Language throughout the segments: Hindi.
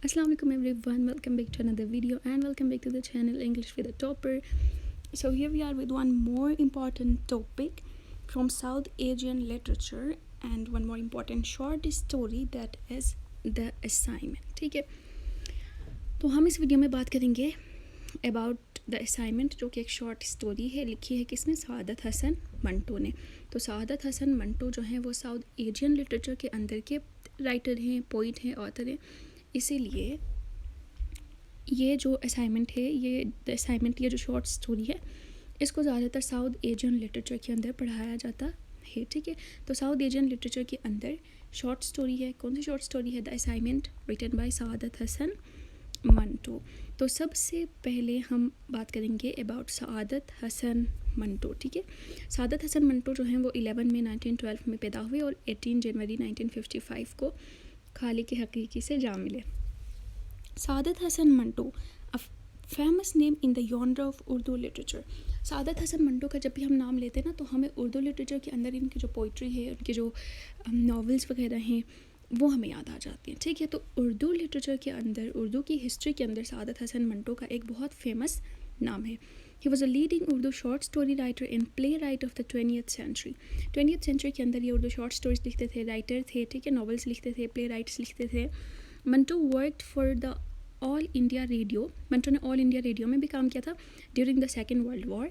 Assalamualaikum everyone, welcome back to another video and welcome back to the channel English with a Topper. So here we are with one more important topic from South Asian literature and one more important short story, that is The Assignment. ठीक है, तो हम इस वीडियो में बात करेंगे अबाउट द असाइनमेंट, जो कि एक शॉर्ट स्टोरी है, लिखी है किसने, सआदत हसन मंटो ने। तो सआदत हसन मंटो जो हैं वो साउथ एशियन लिटरेचर के अंदर के राइटर हैं, पोइट हैं, ऑथर हैं। इसीलिए ये जो असाइनमेंट है, ये द असाइनमेंट, ये जो शॉर्ट स्टोरी है, इसको ज़्यादातर साउथ एशियन लिटरेचर के अंदर पढ़ाया जाता है। ठीक है, तो साउथ एशियन लिटरेचर के अंदर शॉर्ट स्टोरी है। कौन सी शॉर्ट स्टोरी है? The assignment, written by Saadat Hasan Manto. तो सबसे पहले हम बात करेंगे अबाउट सआदत हसन मंटो। ठीक है, सआदत हसन मंटो जो हैं वो 11 मई 1912 में पैदा हुए और 18 जनवरी 1955 को खालिक हकीकी से जा मिले। Saadat Hasan Manto, a famous name in the genre of Urdu literature. Saadat Hasan Manto का जब भी हम नाम लेते हैं ना, तो हमें उर्दू लिटरेचर के अंदर इनकी जो पोइट्री है, उनके जो नॉवेल्स वगैरह हैं, वो हमें याद आ जाती हैं। ठीक है, तो उर्दू लिटरेचर के अंदर, उर्दू की हिस्ट्री के अंदर सआदत हसन मंटो का एक बहुत फेमस नाम है। He was a leading Urdu short story writer and playwright of the 20th century. 20th century के अंदर ये उर्दू शॉर्ट स्टोरीज लिखते थे, राइटर थे। ठीक है, नॉवेल्स लिखते थे, प्ले राइट्स लिखते थे। Manto worked for the all India radio. Manto ने ऑल इंडिया रेडियो में भी काम किया था during the second world war.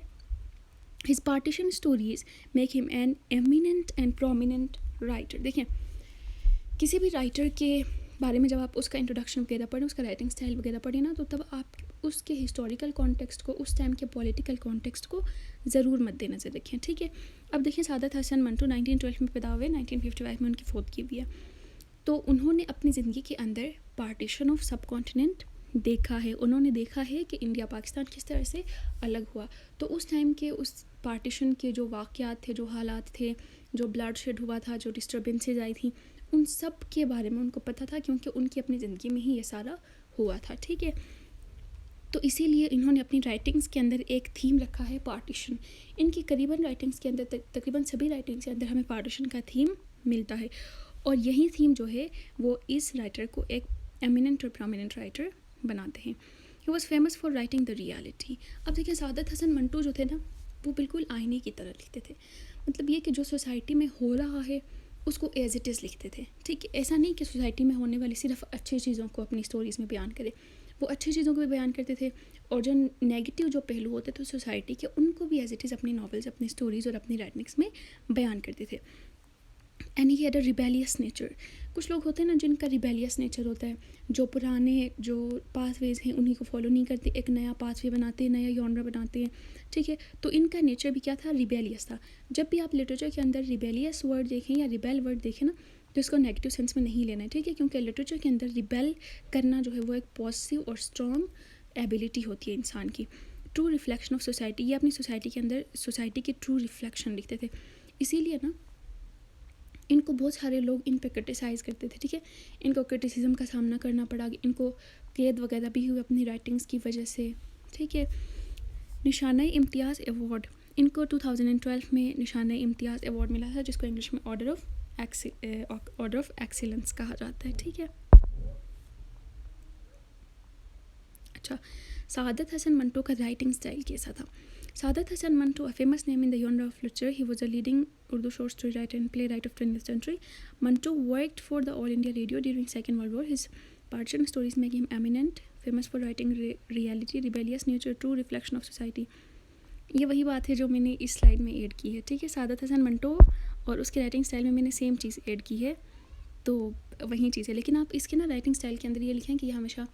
His partition stories make him an eminent and prominent writer. देखिए, किसी भी राइटर के बारे में जब आप उसका इंट्रोडक्शन वगैरह पढ़ें, उसका राइटिंग स्टाइल वगैरह पढ़ें ना, तो तब आप उसके हिस्टोरिकल कॉन्टेक्स्ट को, उस टाइम के पॉलिटिकल कॉन्टेक्स्ट को ज़रूर मद्देनज़र रखें। ठीक है, अब देखिए, सआदत हसन मंटो 1912 में पैदा हुए, 1955 में उनकी फौत की हुई है। तो उन्होंने अपनी ज़िंदगी के अंदर पार्टीशन ऑफ सब कॉन्टिनेंट देखा है। उन्होंने देखा है कि इंडिया पाकिस्तान किस तरह से अलग हुआ। तो उस टाइम के उस पार्टीशन के जो वाक़यात थे, जो हालात थे, जो ब्लड शेड हुआ था, जो डिस्टर्बेंसेज आई थी, उन सब के बारे में उनको पता था, क्योंकि उनकी अपनी ज़िंदगी में ही ये सारा हुआ था। ठीक है, तो इसीलिए इन्होंने अपनी राइटिंग्स के अंदर एक थीम रखा है, पार्टीशन। इनकी करीबन राइटिंग्स के अंदर, तकरीबन सभी राइटिंग्स के अंदर हमें पार्टीशन का थीम मिलता है, और यही थीम जो है वो इस राइटर को एक एमिनेंट और प्रोमिनेंट राइटर बनाते हैं। He was famous for writing the reality. अब देखिए, सआदत हसन मंटो जो थे ना, वो बिल्कुल आईने की तरह लिखते थे। मतलब ये कि जो सोसाइटी में हो रहा है उसको एज इट इज़ लिखते थे। ठीक है, ऐसा नहीं कि सोसाइटी में होने वाली सिर्फ अच्छी चीज़ों को अपनी स्टोरीज़ में बयान करें, वो अच्छी चीज़ों को भी बयान करते थे, और जो नेगेटिव जो पहलू होते थे सोसाइटी के, उनको भी एज इट इज़ अपनी नॉवेल्स, अपनी स्टोरीज़ और अपनी राइटिंग्स में बयान करते थे। And he had a rebellious nature. कुछ लोग होते हैं ना जिनका रिबेलियस नेचर होता है, जो पुराने जो पाथवेज हैं उन्हीं को फॉलो नहीं करते, एक नया पाथवे बनाते हैं, नया जॉनर बनाते हैं। ठीक है, तो इनका नेचर भी क्या था? रिबेलियस था। जब भी आप लिटरेचर के अंदर रिबेलियस वर्ड देखें या रिबेल वर्ड देखें ना, तो इसको नेगेटिव सेंस में नहीं लेना है। ठीक है, क्योंकि लिटरेचर के अंदर रिबेल करना जो है वो एक पॉजिटिव और स्ट्रॉन्ग एबिलिटी होती है इंसान की। ट्रू रिफ्लेक्शन ऑफ सोसाइटी, ये अपनी सोसाइटी के अंदर सोसाइटी की ट्रू रिफ्लेक्शन लिखते थे। इसीलिए ना इनको बहुत सारे लोग इन पे क्रिटिसाइज़ करते थे। ठीक है, इनको क्रिटिसिज्म का सामना करना पड़ा, इनको कैद वगैरह भी हुई अपनी राइटिंग्स की वजह से। ठीक है, निशाना इम्तियाज़ अवार्ड, इनको 2012 में निशाना इम्तियाज़ अवार्ड मिला था, जिसको इंग्लिश में ऑर्डर ऑफ एक्सीलेंस कहा जाता है। ठीक है, अच्छा, सआदत हसन मंटो का राइटिंग स्टाइल कैसा था? Saadat Hasan Manto, a famous name in the genre of literature, he was a leading Urdu short story writer and playwright of 20th century. Manto worked for the All India Radio during Second World War. His partition stories make him eminent, famous for writing reality, rebellious nature, true reflection of society. ये वही बात है जो मैंने इस स्लाइड में ऐड की है। ठीक है, सादत हसन मंटो और उसके राइटिंग स्टाइल में मैंने सेम चीज़ ऐड की है, तो वही चीज़ है। लेकिन आप इसके ना राइटिंग स्टाइल के अंदर ये लिखें कि ये हमेशा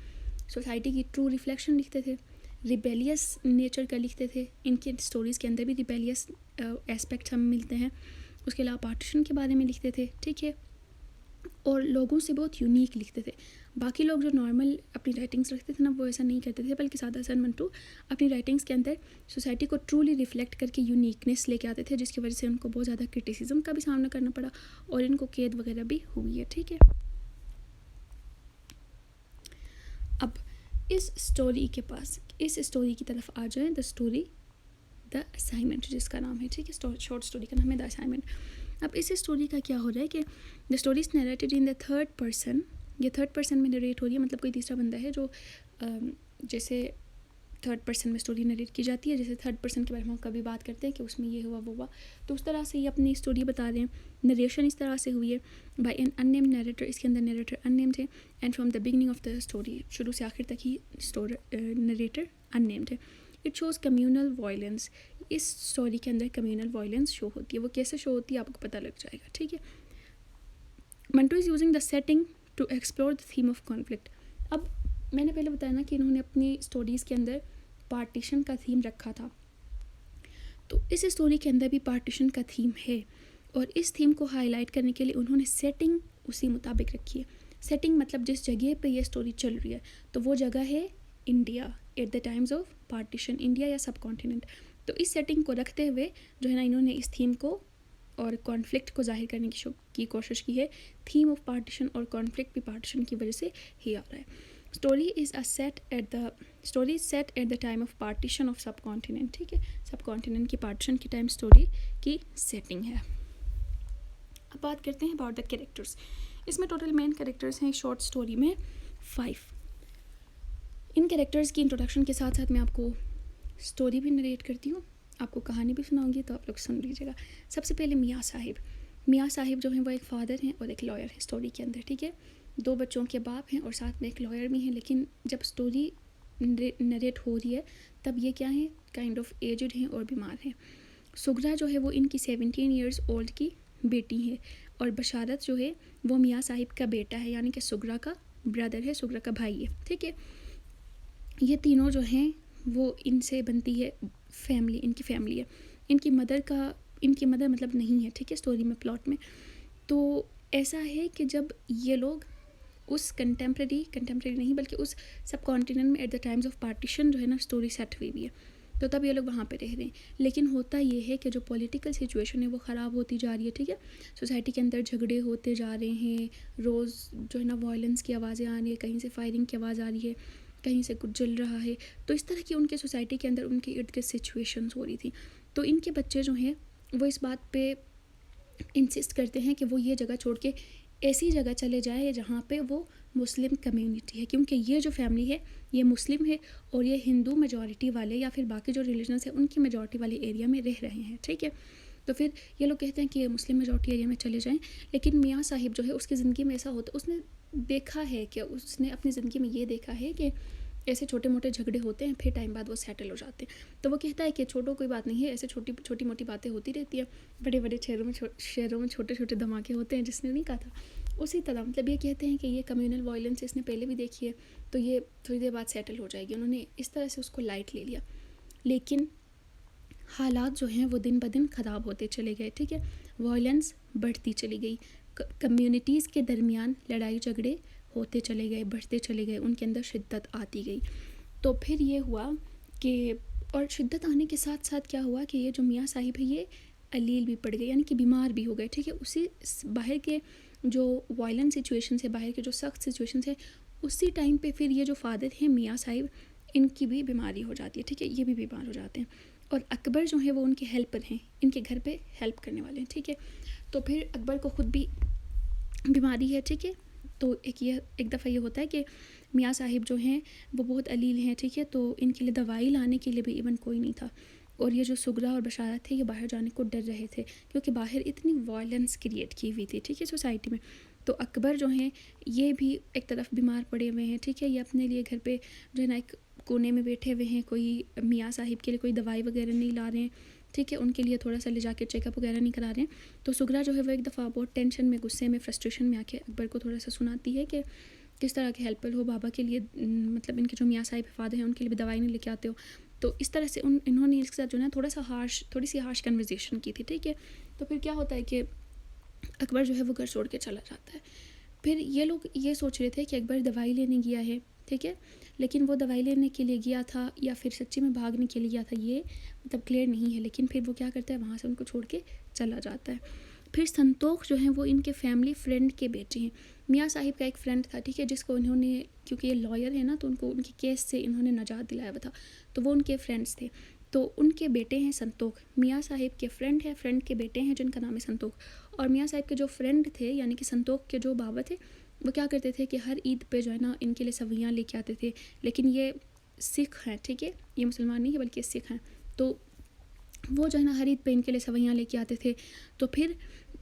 सोसाइटी की ट्रू रिफ्लेक्शन लिखते थे, रिबेलियस नेचर का लिखते थे। इनके स्टोरीज़ के अंदर भी रिबेलियस एस्पेक्ट हमें मिलते हैं। उसके अलावा पार्टीशन के बारे में लिखते थे। ठीक है, और लोगों से बहुत यूनिक लिखते थे। बाकी लोग जो नॉर्मल अपनी राइटिंग्स रखते थे ना, वो ऐसा नहीं करते थे, बल्कि सआदत हसन मंटो अपनी राइटिंग्स के अंदर सोसाइटी को ट्रूली रिफ्लेक्ट करके यूनिकनेस लेके आते थे, जिसकी वजह से उनको बहुत ज़्यादा क्रिटिसिज्म का भी सामना करना पड़ा और इनको कैद वगैरह भी हुई है। ठीक है, अब इस स्टोरी के पास, इस स्टोरी की तरफ आ जाए, द स्टोरी द असाइनमेंट जिसका नाम है। ठीक है, शॉर्ट स्टोरी का नाम है द असाइनमेंट। अब इस स्टोरी का क्या हो रहा है कि the story is narrated in the third person ये थर्ड पर्सन में नरेट हो रही है, मतलब कोई तीसरा बंदा है जो जैसे थर्ड पर्सन में स्टोरी नरेट की जाती है, जैसे थर्ड पर्सन के बारे में हम कभी बात करते हैं कि उसमें ये हुआ वो हुआ, तो उस तरह से ये अपनी स्टोरी बता रहे हैं। नरेशन इस तरह से हुई है बाय एन अननेम नरेटर, इसके अंदर नरेटर अननेम्ड है, and from the beginning of the story, शुरू से आखिर तक ही नरेटर अननेम्ड है। इट शोज़ कम्यूनल वायलेंस, इस स्टोरी के अंदर कम्यूनल वायलेंस शो होती है। वो कैसे शो होती है आपको पता लग जाएगा, ठीक है। Manto is using the setting to explore the theme of conflict. अब मैंने पहले बताया ना कि इन्होंने अपनी स्टोरीज़ के अंदर पार्टीशन का थीम रखा था, तो इस स्टोरी के अंदर भी पार्टीशन का थीम है, और इस थीम को हाईलाइट करने के लिए उन्होंने सेटिंग उसी मुताबिक रखी है। सेटिंग मतलब जिस जगह पे ये स्टोरी चल रही है, तो वो जगह है India at the times of partition, India या सब कॉन्टिनेंट। तो इस सेटिंग को रखते हुए जो है ना इन्होंने इस थीम को और कॉन्फ्लिक्ट को जाहिर करने की कोशिश की है। थीम ऑफ पार्टीशन और कॉन्फ्लिक्ट भी पार्टीशन की वजह से ही आ रहा है। Story is set at the time of partition of सब कॉन्टिनेंट, ठीक है। सब कॉन्टिनेंट की पार्टीशन की टाइम स्टोरी की सेटिंग है। अब बात करते हैं अबाउट द कैरेक्टर्स। इसमें टोटल मेन कैरेक्टर्स हैं शॉर्ट स्टोरी में 5। इन कैरेक्टर्स की इंट्रोडक्शन के साथ साथ मैं आपको स्टोरी भी नरेट करती हूँ, आपको कहानी भी सुनाऊंगी, तो आप लोग सुन लीजिएगा। सबसे पहले मियाँ साहिब जो हैं वो एक फ़ादर हैं और एक लॉयर है स्टोरी के अंदर, ठीक है। 2 बच्चों के बाप हैं और साथ में एक लॉयर भी हैं, लेकिन जब स्टोरी नरेट हो रही है तब ये क्या है, काइंड ऑफ एजड हैं और बीमार हैं। सुगरा जो है वो इनकी 17 ईयर्स ओल्ड की बेटी है, और बशारत जो है वो मियाँ साहिब का बेटा है, यानी कि सुगरा का ब्रदर है, सुगरा का भाई है, ठीक है। ये तीनों जो हैं वो इनसे बनती है फैमिली, इनकी फैमिली है। इनकी मदर मतलब नहीं है, ठीक है, स्टोरी में प्लॉट में। तो ऐसा है कि जब ये लोग उस कंटेम्प्रेरी नहीं बल्कि उस सब कॉन्टिनेंट में at the times of partition जो है ना स्टोरी सेट हुई हुई है, तो तब ये लोग वहाँ पे रह रहे हैं। लेकिन होता ये है कि जो पॉलिटिकल सिचुएशन है वो ख़राब होती जा रही है, ठीक है। सोसाइटी के अंदर झगड़े होते जा रहे हैं, रोज़ जो है ना वायलेंस की आवाज़ें आ रही है, कहीं से फायरिंग की आवाज़ आ रही है, कहीं से कुछ जल रहा है। तो इस तरह की उनके सोसाइटी के अंदर उनके इर्द गिर्द सिचुएशंस हो रही थी। तो इनके बच्चे जो हैं वो इस बात पे इंसिस्ट करते हैं कि वो ये जगह छोड़ के ऐसी जगह चले जाए जहाँ पे वो मुस्लिम कम्युनिटी है, क्योंकि ये जो फैमिली है ये मुस्लिम है और ये हिंदू मेजॉरिटी वाले या फिर बाकी जो रिलीजन्स है उनकी मेजॉरिटी वाले एरिया में रह रहे हैं, ठीक है। तो फिर ये लोग कहते हैं कि मुस्लिम मेजॉरिटी एरिया में चले जाएं। लेकिन मियाँ साहिब जो है उसकी ज़िंदगी में ऐसा होता, उसने देखा है कि उसने अपनी ज़िंदगी में ये देखा है कि ऐसे छोटे मोटे झगड़े होते हैं, फिर टाइम बाद वो सेटल हो जाते हैं। तो वो कहता है कि छोटो कोई बात नहीं है, ऐसे छोटी मोटी बातें होती रहती है, बड़े बड़े शहरों में छोटे छोटे धमाके होते हैं, जिसने नहीं कहा था उसी तरह। मतलब ये कहते हैं कि ये कम्युनल वायलेंस इसने पहले भी देखी है, तो ये थोड़ी देर बाद सेटल हो जाएगी। उन्होंने इस तरह से उसको लाइट ले लिया। लेकिन हालात जो हैं वो दिन ब दिन ख़राब होते चले गए, ठीक है। वायलेंस बढ़ती चली गई, कम्युनिटीज़ के दरमियान लड़ाई झगड़े होते चले गए, बढ़ते चले गए, उनके अंदर शिद्दत आती गई। तो फिर ये हुआ कि और शिद्दत आने के साथ साथ क्या हुआ कि ये जो मियाँ साहिब है ये अलील भी पड़ गए, यानी कि बीमार भी हो गए, ठीक है। उसी बाहर के जो वायलेंट सिचुएशन है, बाहर के जो सख्त सिचुएशन है, उसी टाइम पे फिर ये जो फादर हैं मियाँ साहिब, इनकी भी बीमारी हो जाती है, ठीक है। ये भी बीमार हो जाते हैं और अकबर जो है वो उनके हेल्पर हैं, इनके घर पे हेल्प करने वाले हैं, ठीक है। तो फिर अकबर को ख़ुद भी बीमारी है, ठीक है। तो एक दफ़ा ये होता है कि मियाँ साहिब जो हैं वो बहुत अलील हैं, ठीक है। तो इनके लिए दवाई लाने के लिए भी इवन कोई नहीं था, और ये जो सुगरा और बशारत थे ये बाहर जाने को डर रहे थे, क्योंकि बाहर इतनी वायलेंस क्रिएट की हुई थी, ठीक है, सोसाइटी में। तो अकबर जो हैं ये भी एक तरफ बीमार पड़े हुए हैं, ठीक है। ये अपने लिए घर पे जो है ना एक कोने में बैठे हुए हैं, कोई मियाँ साहिब के लिए कोई दवाई वगैरह नहीं ला रहे हैं, ठीक है। उनके लिए थोड़ा सा ले जाके चेकअप वगैरह नहीं करा रहे हैं। तो सुगरा जो है वो एक दफ़ा बहुत टेंशन में, गुस्से में, फ्रस्ट्रेशन में आके अकबर को थोड़ा सा सुनाती है कि किस तरह के हेल्पर हो बाबा के लिए, मतलब इनके जो मियाँ साहिब फादर हैं उनके लिए भी दवाई नहीं लेके आते हो। तो इस तरह से इन्होंने इसके साथ जो है थोड़ी सी हार्श कन्वर्सेशन की थी, ठीक है। तो फिर क्या होता है कि अकबर जो है वो घर छोड़ के चला जाता है। फिर ये लोग ये सोच रहे थे कि अकबर दवाई लेने गया है, ठीक है, लेकिन वो दवाई लेने के लिए गया था या फिर सच्ची में भागने के लिए गया था, ये मतलब क्लियर नहीं है। लेकिन फिर वो क्या करता है, वहाँ से उनको छोड़ के चला जाता है। फिर संतोख जो हैं वो इनके फैमिली फ्रेंड के बेटे हैं। मियाँ साहिब का एक फ्रेंड था, ठीक है, जिसको उन्होंने, क्योंकि ये लॉयर है ना, तो उनको उनके केस से इन्होंने नजात दिलाया हुआ था, तो वो उनके फ्रेंड्स थे। तो उनके बेटे हैं संतोख, मियाँ साहिब के फ्रेंड के बेटे हैं जिनका नाम है संतोख। और मियाँ साहिब के जो फ्रेंड थे यानी कि संतोख के जो बाबा थे वो क्या करते थे कि हर ईद पे जो है ना इनके लिए सवैयाँ लेके आते थे। लेकिन ये सिख हैं, ठीक है, ये मुसलमान नहीं है बल्कि सिख हैं। तो वो जो है ना हर ईद पे इनके लिए सवैयाँ लेके आते थे। तो फिर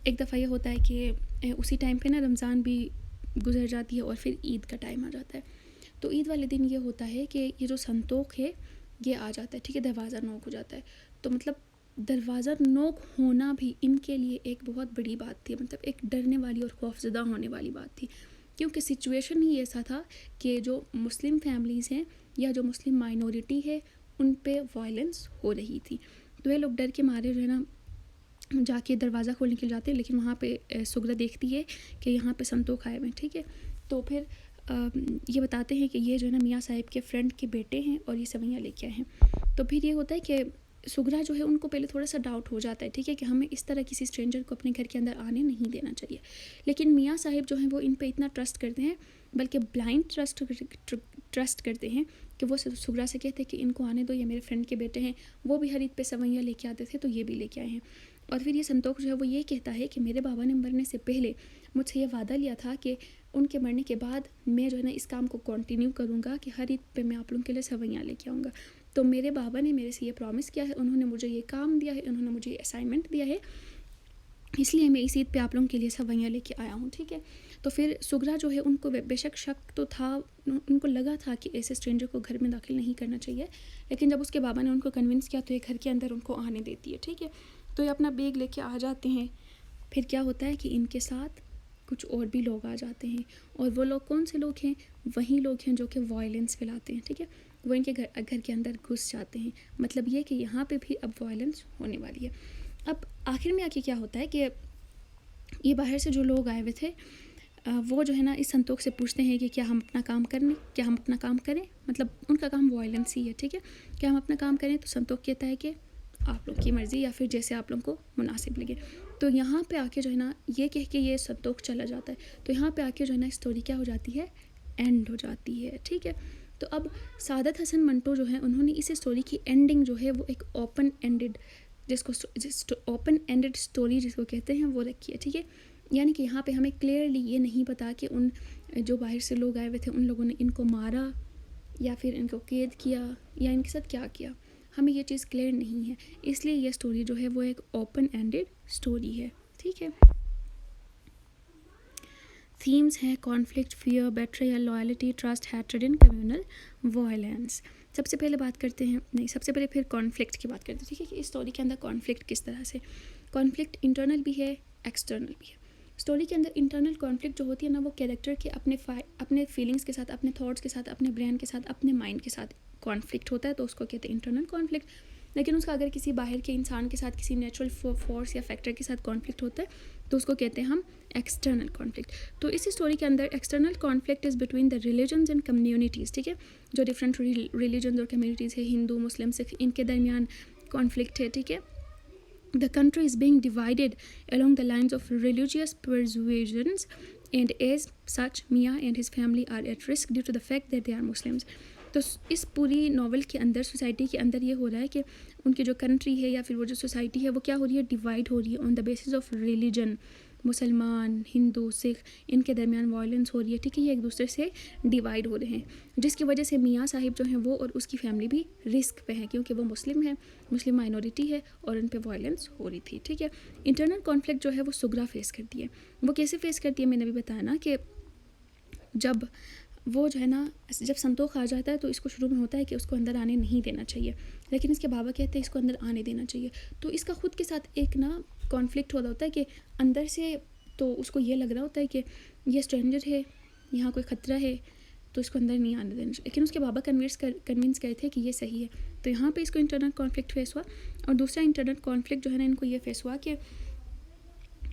एक दफ़ा ये होता है कि उसी टाइम पे ना रमज़ान भी गुजर जाती है और फिर ईद का टाइम आ जाता है। तो ईद वाले दिन ये होता है कि ये जो संतोख है ये आ जाता है, ठीक है, दरवाज़ा नॉक हो जाता है। तो मतलब दरवाज़ा नॉक होना भी इनके लिए एक बहुत बड़ी बात थी, मतलब एक डरने वाली और खौफज़दा होने वाली बात थी, क्योंकि सिचुएशन ही ऐसा था कि जो मुस्लिम फैमिलीज़ हैं या जो मुस्लिम माइनॉरिटी है उन पे वायलेंस हो रही थी। तो ये लोग डर के मारे जो है ना जाके दरवाज़ा खोलने के लिए जाते हैं, लेकिन वहाँ पे सुगरा देखती है कि यहाँ पे संतोख आए हुए हैं, ठीक है। तो फिर ये बताते हैं कि ये जो है ना मियाँ साहिब के फ्रेंड के बेटे हैं और ये सवैयाँ लेके आए हैं। तो फिर ये होता है कि सुगरा जो है उनको पहले थोड़ा सा डाउट हो जाता है, ठीक है, कि हमें इस तरह किसी स्ट्रेंजर को अपने घर के अंदर आने नहीं देना चाहिए। लेकिन मियाँ साहिब जो हैं वो इन पे इतना ट्रस्ट करते हैं, बल्कि ब्लाइंड ट्रस्ट करते हैं कि वो सुगरा से कहते हैं कि इनको आने दो, ये मेरे फ्रेंड के बेटे हैं, वो भी हर ईद पे सवैयाँ लेके आते थे तो ये भी लेके आए हैं। और फिर ये संतोख जो है वो ये कहता है कि मेरे बाबा ने मरने से पहले मुझसे ये वादा लिया था कि उनके मरने के बाद मैं जो है ना इस काम को कंटिन्यू करूँगा कि हर ईद पे मैं आप लोगों के लिए सवैयाँ लेके आऊँगा। तो मेरे बाबा ने मेरे से ये प्रॉमिस किया है, उन्होंने मुझे ये काम दिया है, उन्होंने मुझे ये असाइनमेंट दिया है, इसलिए मैं इस ईद पे आप लोगों के लिए सवैयाँ लेके आया हूँ, ठीक है। तो फिर सुगरा जो है उनको बेशक शक तो था, उनको लगा था कि ऐसे स्ट्रेंजर को घर में दाखिल नहीं करना चाहिए, लेकिन जब उसके बाबा ने उनको कन्विंस किया तो ये घर के अंदर उनको आने देती है, ठीक है। तो ये अपना बैग लेके आ जाते हैं। फिर क्या होता है कि इनके साथ कुछ और भी लोग आ जाते हैं, और वो लोग कौन से लोग हैं, वही लोग हैं जो कि वायलेंस फैलाते हैं, ठीक है। वो इनके घर के अंदर घुस जाते हैं, मतलब ये कि यहाँ पे भी अब वायलेंस होने वाली है। अब आखिर में आके क्या होता है कि ये बाहर से जो लोग आए हुए थे वो जो है ना इस संतोख से पूछते हैं कि क्या हम अपना काम करें, मतलब उनका काम वायलेंस ही है, ठीक है, क्या हम अपना काम करें। तो संतोख कहता है कि आप लोग की मर्ज़ी, या फिर जैसे आप लोगों को मुनासिब लगे। तो यहाँ पे आके जो है ना ये कह के ये संतोख चला जाता है। तो यहाँ पे आके जो है ना स्टोरी क्या हो जाती है, एंड हो जाती है, ठीक है। तो अब सादत हसन मंटो जो है उन्होंने इस स्टोरी की एंडिंग जो है वो एक ओपन एंडेड स्टोरी जिसको कहते हैं वो रखी है, ठीक है। यानी कि यहाँ पे हमें क्लियरली ये नहीं पता कि उन जो बाहर से लोग आए हुए थे उन लोगों ने इनको मारा या फिर इनको कैद किया या इनके साथ क्या किया, हमें ये चीज़ क्लियर नहीं है। इसलिए ये स्टोरी जो है वो एक ओपन एंडेड स्टोरी है, ठीक है। थीम्स हैं conflict, fear, betrayal, loyalty, trust, hatred and communal violence. सबसे पहले बात करते हैं, नहीं सबसे पहले फिर कॉन्फ्लिक्ट की बात करते हैं, ठीक है, कि इस स्टोरी के अंदर कॉन्फ्लिक्ट किस तरह से, कॉन्फ्लिक्ट इंटरनल भी है एक्सटर्नल भी है। स्टोरी के अंदर इंटरनल कॉन्फ्लिक्ट जो होती है ना वो कैरेक्टर के अपने फीलिंग्स के साथ, अपने थॉट्स के साथ, अपने ब्रेन के साथ, अपने माइंड के साथ कॉन्फ्लिक्ट होता है, तो उसको कहते हैं इंटरनल कॉन्फ्लिक्ट। लेकिन उसका अगर किसी बाहर के इंसान के साथ, किसी नेचुरल फोर्स या फैक्टर के साथ कॉन्फ्लिक्ट होता है तो उसको कहते हैं हम एक्सटर्नल कॉन्फ्लिक्ट। तो इस स्टोरी के अंदर external conflict is between the religions and communities, ठीक है, जो डिफरेंट रिलीजन्स और कम्युनिटीज़ है, हिंदू, मुस्लिम, सिख, इनके दरमियान कॉन्फ्लिक्ट है, ठीक है। The country is being divided along the lines of religious persuasions, and as such, Mia and his family are at risk due to the fact that they are Muslims. तो इस पूरी नावल के अंदर, सोसाइटी के अंदर ये हो रहा है कि उनकी जो कंट्री है या फिर वो जो सोसाइटी है वो क्या हो रही है, डिवाइड हो रही है on the basis of religion. मुसलमान, हिंदू, सिख, इनके दरमियान वायलेंस हो रही है, ठीक है, ये एक दूसरे से डिवाइड हो रहे हैं, जिसकी वजह से मियाँ साहिब जो हैं वो और उसकी फैमिली भी रिस्क पे हैं, क्योंकि वो मुस्लिम है, मुस्लिम माइनॉरिटी है और उन पे वायलेंस हो रही थी, ठीक है। इंटरनल कॉन्फ्लिक्ट जो है वो सुगरा फेस करती है। वो कैसे फेस करती है, मैंने भी बताया ना कि जब वो जो है ना, जब संतोख आ जाता है तो इसको शुरू में होता है कि उसको अंदर आने नहीं देना चाहिए, लेकिन इसके बाबा कहते हैं इसको अंदर आने देना चाहिए। तो इसका खुद के साथ एक ना कॉन्फ्लिक्ट हो रहा होता है कि अंदर से तो उसको ये लग रहा होता है कि ये स्ट्रेंजर है, यहाँ कोई ख़तरा है, तो इसको अंदर नहीं आने देना चाहिए, लेकिन उसके बाबा कन्विंस करे थे कि ये सही है। तो यहाँ पे इसको इंटरनल कॉन्फ्लिक्ट फेस हुआ। और दूसरा इंटरनल कॉन्फ्लिक्ट जो है ना इनको ये फेस हुआ कि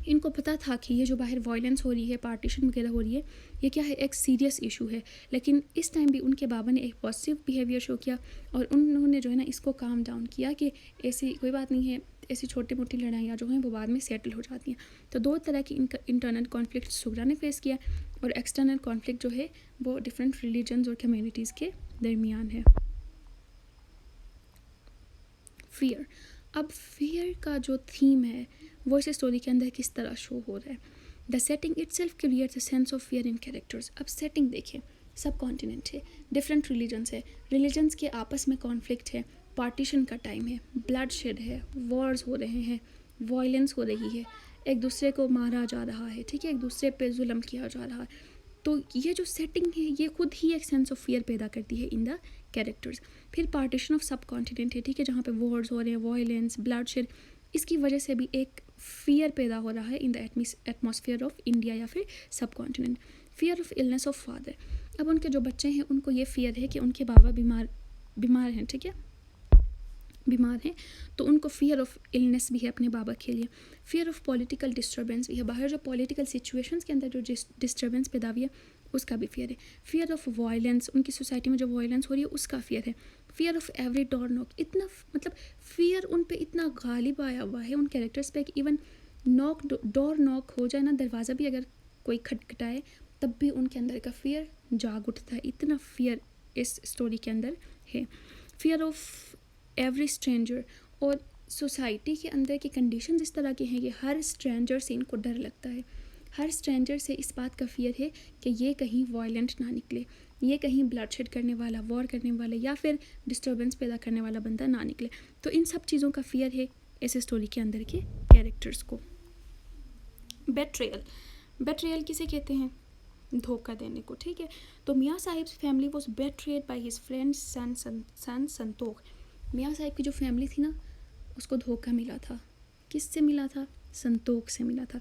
इनको पता था कि ये जो बाहर वायलेंस हो रही है, पार्टीशन वगैरह हो रही है, ये क्या है, एक सीरियस इशू है। लेकिन इस टाइम भी उनके बाबा ने एक पॉजिटिव बिहेवियर शो किया और उन्होंने जो है ना इसको काम डाउन किया कि ऐसी कोई बात नहीं है, ऐसी छोटी मोटी लड़ाइयाँ जो हैं वो बाद में सेटल हो जाती हैं। तो दो तरह की इंटरनल कॉन्फ्लिक्ट सुगरा ने फेस किया और एक्सटर्नल कॉन्फ्लिक्ट जो है वो डिफरेंट रिलीजन्स और कम्युनिटीज़ के दरमियान है। फियर। अब फियर का जो थीम है वो इस स्टोरी के अंदर किस तरह शो हो रहा है। The setting itself creates a sense of fear in characters. अब सेटिंग देखें, सब कॉन्टिनेंट है, डिफरेंट रिलीजन्स है, रिलीजन्स के आपस में कॉन्फ्लिक्ट है, पार्टीशन का टाइम है, ब्लड शेड है, वॉर्स हो रहे हैं, वायलेंस हो रही है, एक दूसरे को मारा जा रहा है, ठीक है, एक दूसरे पे जुल्म किया जा रहा है। तो ये जो सेटिंग है ये खुद ही एक सेंस ऑफ फियर पैदा करती है इन द कैरेक्टर्स। फिर पार्टीशन ऑफ सब कॉन्टिनेंट है, ठीक है, जहाँ पे वॉर्स हो रहे हैं, वायलेंस, ब्लड शेड, इसकी वजह से भी एक फियर पैदा हो रहा है in the atmosphere of India या फिर सब continent. Fear of illness of father, अब उनके जो बच्चे हैं उनको ये फियर है कि उनके बाबा बीमार हैं, ठीक है, बीमार हैं, तो उनको फियर ऑफ इलनेस भी है अपने बाबा के लिए। फियर ऑफ पॉलिटिकल डिस्टर्बेंस भी है, बाहर जो पॉलिटिकल सिचुएशंस के अंदर जो डिस्टर्बेंस पैदा हुई है उसका भी फियर है। फियर ऑफ वायलेंस, उनकी सोसाइटी में जो वायलेंस हो रही है उसका फियर है। Fear of every door knock, इतना मतलब फियर उन पे इतना गालिब आया हुआ है उन कैरेक्टर्स पे कि इवन डोर नॉक हो जाए ना, दरवाज़ा भी अगर कोई खटखटाए तब भी उनके अंदर का फियर जाग उठता है, इतना फियर इस स्टोरी के अंदर है। फियर ऑफ एवरी स्ट्रेंजर, और सोसाइटी के अंदर की कंडीशंस इस तरह की हैं कि हर स्ट्रेंजर से इनको डर लगता है, हर स्ट्रेंजर से इस बात का फियर है कि ये कहीं वायलेंट ना निकले, ये कहीं ब्लडशेड करने वाला, वॉर करने वाला या फिर डिस्टर्बेंस पैदा करने वाला बंदा ना निकले। तो इन सब चीज़ों का फियर है इस स्टोरी के अंदर के कैरेक्टर्स को। बेट्रेयल किसे कहते हैं? धोखा देने को, ठीक है। तो Mian Sahib family was betrayed by his friend son Santokh. Mian Sahib की जो फैमिली थी ना उसको धोखा मिला था। किससे मिला था? संतोख से मिला था।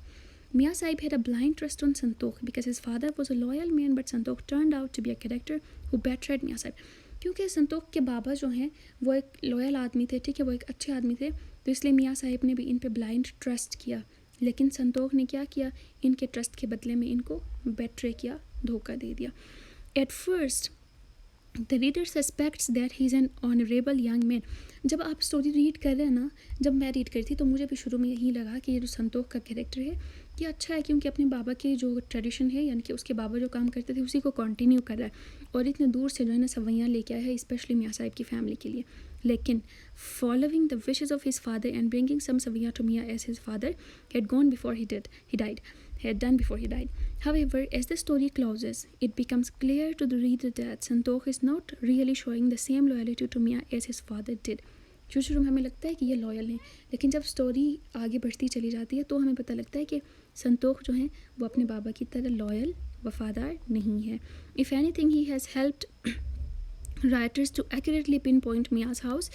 मियाँ Sahib had a blind trust on Santokh because his father was a loyal man, but Santokh turned out to be a character who betrayed मियाँ साहिब। क्योंकि संतोख के बाबा जो हैं वो एक लॉयल आदमी थे, ठीक है, वो एक अच्छे आदमी थे, तो इसलिए मियाँ साहिब ने भी इन पे ब्लाइंड ट्रस्ट किया। लेकिन संतोख ने क्या किया? इनके ट्रस्ट के बदले में इनको बेट्रे किया, धोखा दे दिया। At first the reader suspects that he is an honourable young man. जब आप स्टोरी रीड कर रहे हैं ना, जब मैं रीड करी थी तो मुझे भी शुरू में यही लगा कि ये जो संतोख का कैरेक्टर है ये अच्छा है, क्योंकि अपने बाबा की जो ट्रेडिशन है, यानी कि उसके बाबा जो काम करते थे उसी को कंटिन्यू कर रहा है और इतने दूर से जो है ना सवैयाँ लेके आया है, स्पेशली मियाँ साहिब की फैमिली के लिए। लेकिन following the wishes of his father and bringing some सवैया टू मियाँ as his father had done before he died. However, as the story closes, it becomes clear to the reader that Santokh is not really showing the same loyalty to Mia as his father did. शुरू में हमें लगता है कि ये लॉयल हैं, लेकिन जब स्टोरी आगे बढ़ती चली जाती है तो हमें पता लगता है कि संतोख जो हैं वो अपने बाबा की तरह लॉयल, वफादार नहीं है। If anything, he has helped writers to accurately pinpoint Mia's house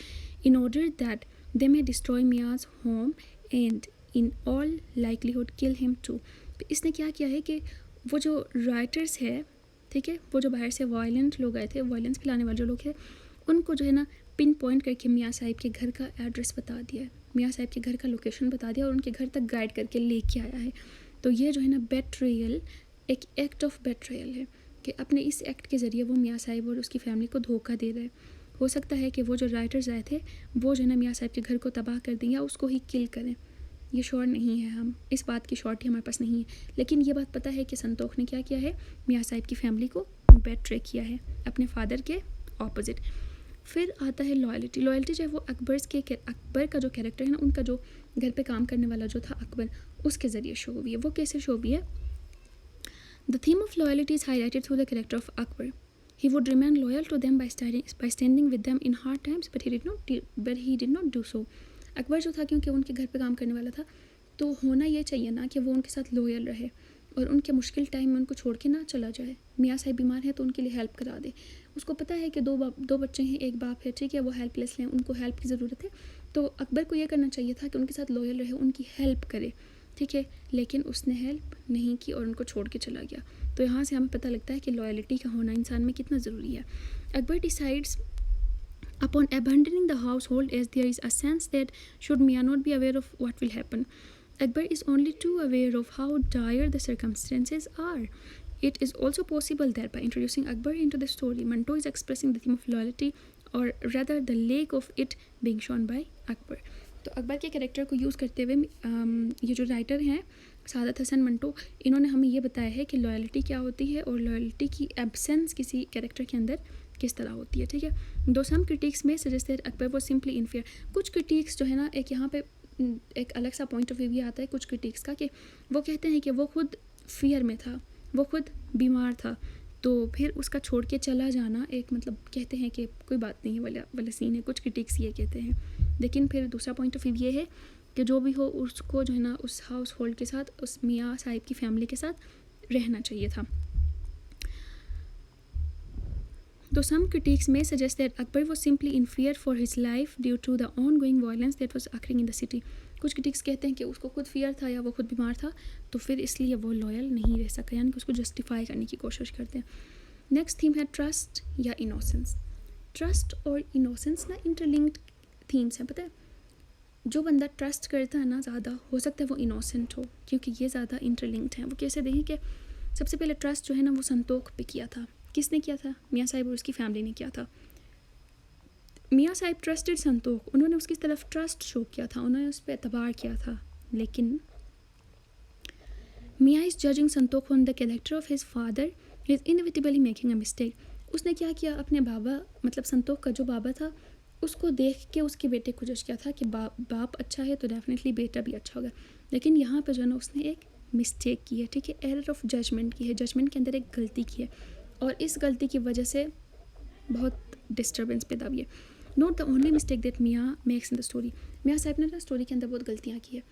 in order that they may destroy Mia's home and in all likelihood kill him too. इसने क्या किया है कि वो जो राइटर्स है, ठीक है, वो जो बाहर से वायलेंट लोग आए थे, वायलेंस फैलाने वाले जो लोग हैं, उनको जो है ना पिन पॉइंट करके मियाँ साहिब के घर का एड्रेस बता दिया है, मियाँ साहिब के घर का लोकेशन बता दिया और उनके घर तक गाइड करके लेके आया है। तो ये जो है ना बेट्रेयल, एक एक्ट ऑफ बेट्रेयल है कि अपने इस एक्ट के ज़रिए वो मियाँ साहिब और उसकी फैमिली को धोखा दे रहे हैं। हो सकता है कि वो जो राइटर्स आए थे वो जो है ना मियाँ साहिब के घर को तबाह कर दें या उसको ही किल करें, ये श्योर नहीं है, हम इस बात की श्योरिटी हमारे पास नहीं है। लेकिन ये बात पता है कि संतोख ने क्या किया है, मियाँ साहिब की फैमिली को बेट्रे किया है अपने फादर के ऑपोजिट। फिर आता है लॉयल्टी। लॉयल्टी जो है वो अकबर का जो कैरेक्टर है ना, उनका जो घर पे काम करने वाला जो था अकबर, उसके ज़रिए शो हुई है। वो कैसे शो हुई है? The theme of loyalty is highlighted through the character of Akbar. He would remain loyal to them by standing with them in hard times, but he did not do so. Akbar जो था, क्योंकि उनके घर पे काम करने वाला था, तो होना ये चाहिए ना कि वो उनके साथ लॉयल रहे और उनके मुश्किल टाइम में उनको छोड़ के ना चला जाए। मियाँ साहिब बीमार हैं तो उनके लिए हेल्प करा दे। उसको पता है कि दो बच्चे हैं, एक बाप है, ठीक है, वो हेल्पलेस हैं, उनको हेल्प की ज़रूरत है। तो अकबर को ये करना चाहिए था कि उनके साथ लॉयल रहे, उनकी हेल्प करे, ठीक है, लेकिन उसने हेल्प नहीं की और उनको छोड़ के चला गया। तो यहाँ से हमें पता लगता है कि लॉयल्टी का होना इंसान में कितना ज़रूरी है। Akbar decides upon abandoning the household as there is a sense that should Mia not be aware of what will happen. Akbar is only too aware of how dire the circumstances are. It is also possible that by introducing Akbar into the story, Manto is expressing the theme of loyalty, or rather the lack of it being shown by Akbar. तो अकबर के कैरेक्टर को यूज़ करते हुए ये जो राइटर हैं सादत हसन मंटो, इन्होंने हमें ये बताया है कि लॉयल्टी क्या होती है और लॉयल्टी की एब्सेंस किसी कैरेक्टर के अंदर किस तरह होती है, ठीक है। दो सम क्रिटिक्स में सजेस्ट दैट अकबर वो सिंपली इनफेयर। कुछ क्रिटिक्स जो है ना, एक यहाँ पे एक अलग सा पॉइंट ऑफ व्यू भी आता है कुछ क्रिटिक्स का, कि वो कहते हैं कि वो खुद फियर में था, वो खुद बीमार था, तो फिर उसका छोड़ के चला जाना एक मतलब कहते हैं कि कोई बात नहीं है वाला सीन है, कुछ क्रिटिक्स ये कहते हैं। लेकिन फिर दूसरा पॉइंट ऑफ व्यू ये है कि जो भी हो उसको जो है ना उस हाउस होल्ड के साथ, उस मियाँ साहिब की फैमिली के साथ रहना चाहिए था। Though some critics may suggest that Akbar was simply in fear for his life due to the ongoing violence that was occurring in the city. कुछ critics कहते हैं कि उसको खुद फियर था या वो खुद बीमार था, तो फिर इसलिए वो लॉयल नहीं रह सका, यानी कि उसको जस्टिफाई करने की कोशिश करते हैं। नेक्स्ट थीम है ट्रस्ट या इनोसेंस। ट्रस्ट और इनोसेंस ना इंटरलिंक्ड थीम्स हैं, पता है। जो बंदा ट्रस्ट करता है ना ज़्यादा, हो सकता है वो इनोसेंट हो, क्योंकि ये ज़्यादा इंटरलिंक्ड हैं। वो कैसे देखें कि सबसे पहले ट्रस्ट जो है ना वो संतोख पे किया था। किसने किया था? मियाँ साहिब और उसकी फैमिली ने किया था। मियाँ साहिब ट्रस्टेड संतोख, उन्होंने उसकी तरफ ट्रस्ट शो किया था, उन्होंने उस पर एतबार किया था। लेकिन Mian is judging Santokh on the character of his father, he is inevitably making a mistake. उसने क्या किया, अपने बाबा मतलब संतोख का जो बाबा था उसको देख के उसके बेटे को जज किया था कि बाप अच्छा है तो डेफिनेटली बेटा भी अच्छा होगा। लेकिन यहाँ पे जो है ना उसने एक मिस्टेक की है, ठीक है, एरर ऑफ जजमेंट की है, जजमेंट के अंदर एक गलती की है, और इस गलती की वजह से बहुत डिस्टर्बेंस पैदा हुई है। Note the only mistake that मियाँ मेक्स इन द स्टोरी। मियाँ साहब ने ना स्टोरी के अंदर बहुत गलतियाँ की है।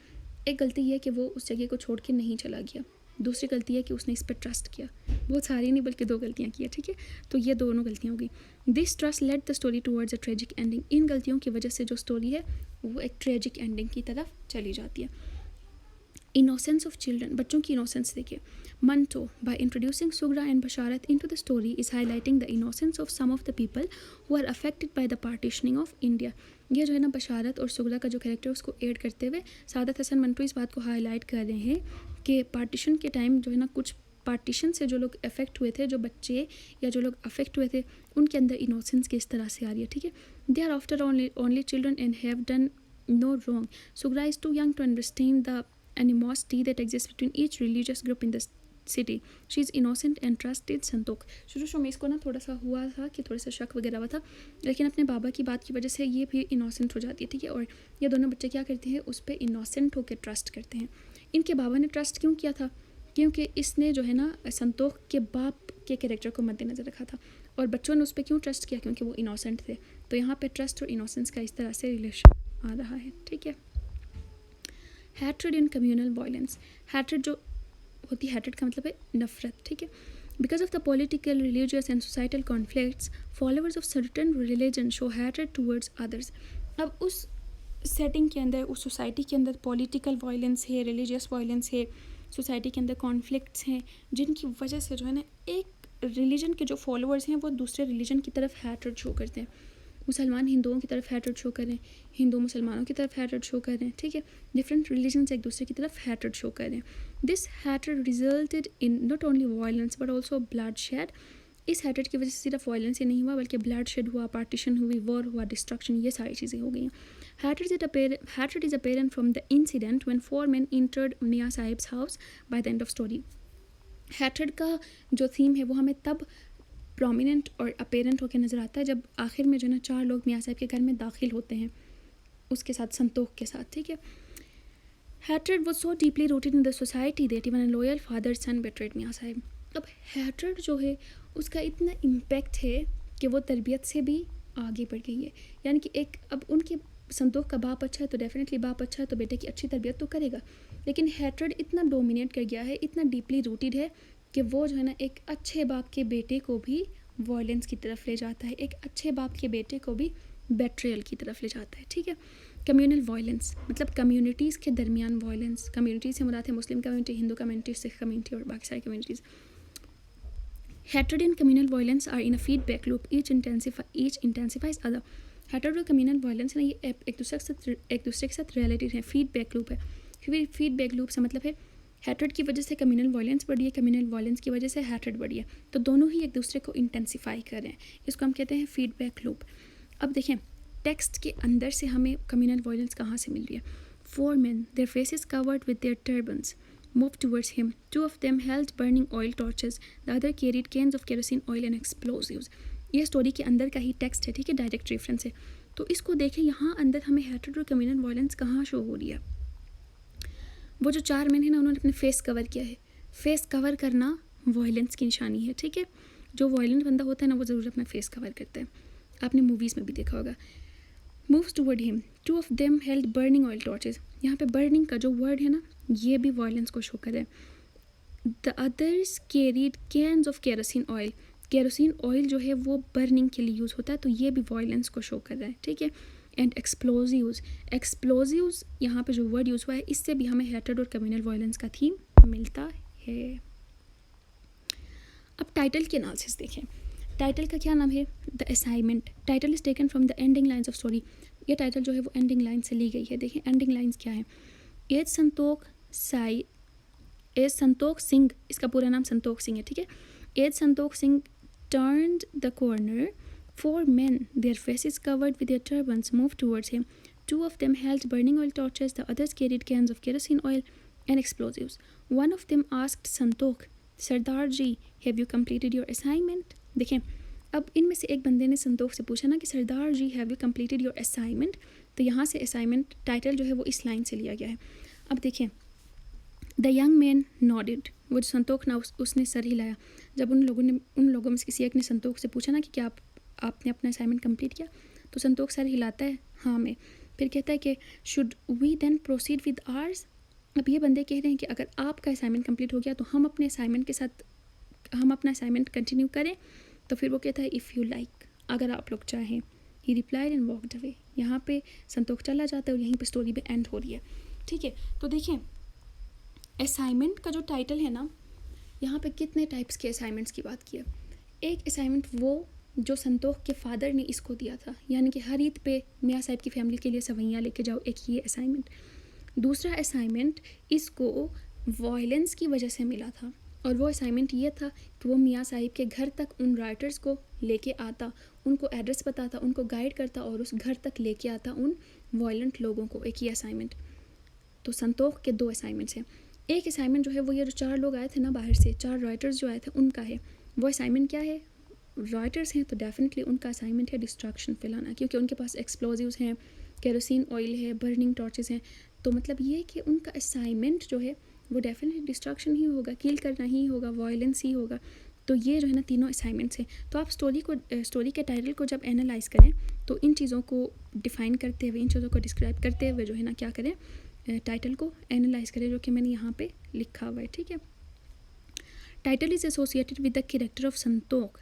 एक गलती ये है कि वो उस जगह को छोड़ के नहीं चला गया। दूसरी गलती है कि उसने इस पर ट्रस्ट किया। बहुत सारी नहीं बल्कि 2 गलतियाँ की है, ठीक है। तो ये दोनों गलतियाँ हो गई। This trust led the story towards a tragic ending. इन गलतियों की वजह से जो स्टोरी है वो एक ट्रेजिक एंडिंग की तरफ चली जाती है। इनोसेंस ऑफ चिल्ड्रन, बच्चों की इनोसेंस देखिए। Manto, by introducing Sugra and Basharat into the story, is highlighting the innocence of some of the people who are affected by the partitioning of India. ये जो है ना बशारत और सुगरा का जो कैरेक्टर उसको ऐड करते हुए सादत हसन मंटो इस बात को हाईलाइट कर रहे हैं कि पार्टीशन के टाइम जो है ना कुछ पार्टीशन से जो लोग अफेक्ट हुए थे, जो बच्चे या जो लोग अफेक्ट हुए थे, उनके अंदर इनोसेंस किस तरह से आ रही है, ठीक है। They are after only children and have done no wrong. Sugra is too young to understand the animosity that exists between each religious group in the city. She is innocent and trusted Santokh. शुरू में इसको ना थोड़ा सा हुआ था कि थोड़ा सा शक वगैरह हुआ था, लेकिन अपने बाबा की बात की वजह से ये भी इनोसेंट हो जाती है, ठीक है। और ये दोनों बच्चे क्या करते हैं, उस पर इनोसेंट होकर ट्रस्ट करते हैं। इनके बाबा ने ट्रस्ट क्यों किया था? क्योंकि इसने जो है ना संतोख के बाप के कैरेक्टर को मद्देनज़र रखा था, और बच्चों ने उस पर क्यों ट्रस्ट किया? क्योंकि वो इनोसेंट थे। तो यहाँ पे ट्रस्ट और इनोसेंस का इस तरह से रिलेशन आ रहा है, ठीक है। हैट्रेड इन कम्युनल वायलेंस। हैट्रेड जो होती है, हैट्रेड का मतलब है नफरत, ठीक है। Because of the political, religious and societal conflicts, followers of certain religion show hatred towards others. अब उस सेटिंग के अंदर, उस सोसाइटी के अंदर पॉलिटिकल वायलेंस है, रिलीजियस वायलेंस है, सोसाइटी के अंदर कॉन्फ्लिक्ट्स हैं, जिनकी वजह से जो है ना एक रिलीजन के जो फॉलोअर्स हैं वो दूसरे रिलीजन की तरफ हैट्रेड शो करते हैं। मुसलमान हिंदुओं की तरफ हैट्रेड शो कर रहे हैं, हिंदू मुसलमानों की तरफ हैट्रेड शो कर रहे हैं, ठीक है। डिफरेंट रिलीजन्स एक दूसरे की तरफ हैट्रेड शो कर रहे हैं। This hatred resulted in not only violence but also blood shed. इस हैट्रेड की वजह से सिर्फ वायलेंस ही नहीं हुआ, बल्कि ब्लड शेड हुआ, पार्टीशन हुई, वॉर हुआ, डिस्ट्रक्शन, ये सारी चीज़ें हो गई हैं। Hatred is apparent from the incident when 4 men entered Mia Sahib's house by the end of story. Hatred का जो थीम है वो हमें तब प्रोमिनेंट और अपेरेंट होकर नज़र आता है जब आखिर में जो ना 4 लोग मियाँ साहब के घर में दाखिल होते हैं, उसके साथ संतोख के साथ, ठीक है। Hatred was so deeply rooted in the society that even a loyal father son betrayed मियाँ साहब। अब हैट्रेड जो है उसका इतना इम्पैक्ट है कि वो तरबियत से भी आगे बढ़ गई है। यानी कि एक अब उनके संतोख का बाप अच्छा है तो डेफिनेटली बाप अच्छा है तो बेटे की अच्छी तरबियत तो करेगा, लेकिन हैट्रेड इतना डोमिनेट कर गया है, इतना डीपली रूटेड है कि वो जो है ना एक अच्छे बाप के बेटे को भी वायलेंस की तरफ ले जाता है, एक अच्छे बाप के बेटे को भी बेट्रेयल की तरफ ले जाता है, ठीक है। कम्युनल वायलेंस मतलब कम्युनिटीज़ के दरमियान वायलेंस। कम्युनिटी से मुराद है Muslim community, Hindu community, Sikh community और बाकी सारी communities. Hatred and communal violence are in a feedback loop. Each intensifies other. Hatred और कम्युनल वायलेंस है ना, ये एक दूसरे के साथ रिलेटेड है, फीडबैक लूप है। फिर फीडबैक लूप से मतलब है हैट्रेड की वजह से कम्युनल वायलेंस बढ़ी है, कम्युनल वायलेंस की वजह से हैट्रेड बढ़ी है, तो दोनों ही एक दूसरे को इंटेंसिफाई कर रहे हैं। इसको हम कहते हैं फीडबैक लूप। अब देखें टेक्स्ट के अंदर से हमें कम्युनल वायलेंस कहाँ से मिल रही है। 4 men, their faces covered with their turbans, moved towards him. 2 of them held burning oil torches. The other carried cans of kerosene oil and explosives. ये स्टोरी के अंदर का ही टेक्स्ट है, ठीक है, डायरेक्ट रेफरेंस है। तो इसको देखें, यहाँ अंदर हमें हेटेड और कम्युनल वायलेंस कहाँ शो हो रही है। वो जो 4 मैन है ना, उन्होंने अपने फेस कवर किया है। फेस कवर करना वायलेंस की निशानी है, ठीक है। जो वायलेंट बंदा होता है ना, वो ज़रूर अपना फेस कवर करता है, आपने मूवीज़ में भी देखा होगा। Moves toward him, 2 of them held burning oil torches. यहाँ पे बर्निंग का जो वर्ड है ना, ये भी वायलेंस को शो कर रहा है। The others carried cans of kerosene oil. Kerosene oil जो है वो बर्निंग के लिए यूज़ होता है, तो ये भी वायलेंस को शो कर रहा है, ठीक है। एंड एक्सप्लोजिव्स, एक्सप्लोजिव्स यहाँ पे जो वर्ड यूज़ हुआ है, इससे भी हमें हेटेड और कम्युनल वायलेंस का थीम मिलता है। अब टाइटल के एनालिसिस देखें। टाइटल का क्या नाम है, the assignment. Title is taken from the ending lines of story. ये टाइटल जो है वो एंडिंग लाइन से ली गई है। देखें एंडिंग लाइन्स क्या है। एज संतोख सिंह, इसका पूरा नाम संतोख सिंह है, ठीक है। As Santokh Singh turned the corner, 4 men, their faces covered with their turbans, moved towards him. 2 of them held burning oil torches, the others carried cans of kerosene oil and explosives. One of them asked Santokh, Sardar ji, have you completed your assignment? देखें, अब इनमें से एक बंदे ने संतोख से पूछा ना कि Sardar ji have you completed your assignment, तो यहाँ से असाइनमेंट टाइटल जो है वो इस लाइन से लिया गया है। अब देखिए, द यंग मैन नॉडेड, वो जो संतोख ना उसने सर हिलाया। जब उन लोगों में से किसी एक ने संतोख से पूछा ना कि क्या आपने अपना असाइनमेंट कंप्लीट किया, तो संतोख सर हिलाता है हाँ में। फिर कहता है कि should we then proceed with arms. अब ये बंदे कह रहे हैं कि अगर आपका असाइनमेंट कंप्लीट हो गया तो हम अपने असाइनमेंट के साथ हम अपना असाइनमेंट कंटिन्यू करें। तो फिर वो कहता है इफ़ यू लाइक, अगर आप लोग चाहें। ही रिप्लाइड एंड वॉकड अवे। यहाँ पे संतोख चला जाता है और यहीं पे स्टोरी पे एंड हो रही है, ठीक है। तो देखिए, असाइनमेंट का जो टाइटल है ना, यहाँ पे कितने टाइप्स के असाइनमेंट्स की बात की है। एक असाइनमेंट वो जो संतोख के फादर ने इसको दिया था, यानी कि हर ईद पे मियाँ साहब की फैमिली के लिए सवैयाँ लेके जाओ, एक ये असाइनमेंट। दूसरा असाइनमेंट इसको वायलेंस की वजह से मिला था, और वो असाइनमेंट ये था कि वो मियाँ साहिब के घर तक उन राइटर्स को लेके आता, उनको एड्रेस बताता, उनको गाइड करता और उस घर तक लेके आता उन वायलेंट लोगों को, एक ये असाइनमेंट। तो संतोख के 2 असाइनमेंट्स हैं। एक असाइनमेंट जो है वो ये जो 4 लोग आए थे ना बाहर से, 4 राइटर्स जो आए थे उनका है। वो असाइनमेंट क्या है, राइटर्स हैं तो डेफिनेटली उनका असाइनमेंट है डिस्ट्रक्शन फैलाना, क्योंकि उनके पास एक्सप्लोजिव्स हैं, केरोसिन ऑयल है, बर्निंग टॉर्चेस हैं। तो मतलब ये कि उनका असाइनमेंट जो है वो डेफिनेटली डिस्ट्रक्शन ही होगा, किल करना ही होगा, वायलेंस ही होगा। तो ये जो है ना तीनों असाइनमेंट्स हैं। तो आप स्टोरी के टाइटल को जब एनालाइज करें तो इन चीज़ों को डिफ़ाइन करते हुए, इन चीज़ों को डिस्क्राइब करते हुए जो है ना क्या करें, टाइटल को एनालाइज करें, जो कि मैंने यहाँ पे लिखा हुआ है, ठीक है। Title is associated with the character of Santokh.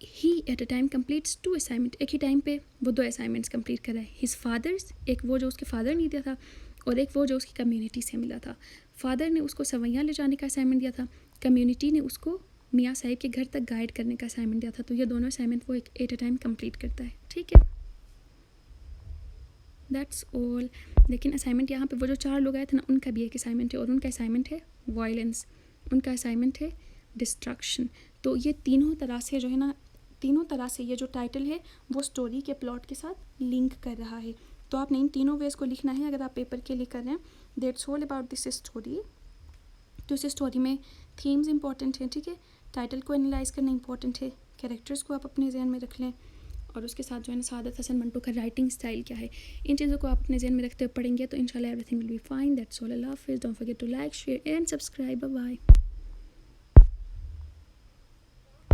He at a time completes 2 assignment. एक ही टाइम पे वो 2 असाइनमेंट्स कंप्लीट कर रहा है। हिज फादर्स, एक वो जो उसके फादर ने दिया था और एक वो जो उसकी कम्युनिटी से मिला था। फादर ने उसको सवैयाँ ले जाने का असाइनमेंट दिया था, कम्युनिटी ने उसको मियाँ साहिब के घर तक गाइड करने का असाइनमेंट दिया था। तो ये दोनों असाइनमेंट वो एट अ टाइम कंप्लीट करता है, ठीक है। That's all. लेकिन असाइनमेंट यहाँ पे वो जो 4 लोग आए थे ना, उनका भी एक असाइनमेंट है और उनका असाइनमेंट है वायलेंस, उनका असाइनमेंट है डिस्ट्रक्शन। तो ये तीनों तरह से जो है ना, तीनों तरह से ये जो टाइटल है वो स्टोरी के प्लॉट के साथ लिंक कर रहा है। तो आपने इन तीनों वेज को लिखना है अगर आप पेपर के लिए कर रहे हैं। That's all about this story. तो इस स्टोरी में थीम्स इंपॉर्टेंट हैं, ठीक है। टाइटल को एनालाइज करना इंपॉर्टेंट है, कैरेक्टर्स को आप अपने जहन में रख लें, और उसके साथ जो है ना सादत हसन मंटो का राइटिंग स्टाइल क्या है, इन चीज़ों को आप अपने जहन में रखते हुए पढ़ेंगे तो इंशाल्लाह everything will be fine. That's all. Allah हाफिज़। Don't forget to like, share and subscribe. Bye bye.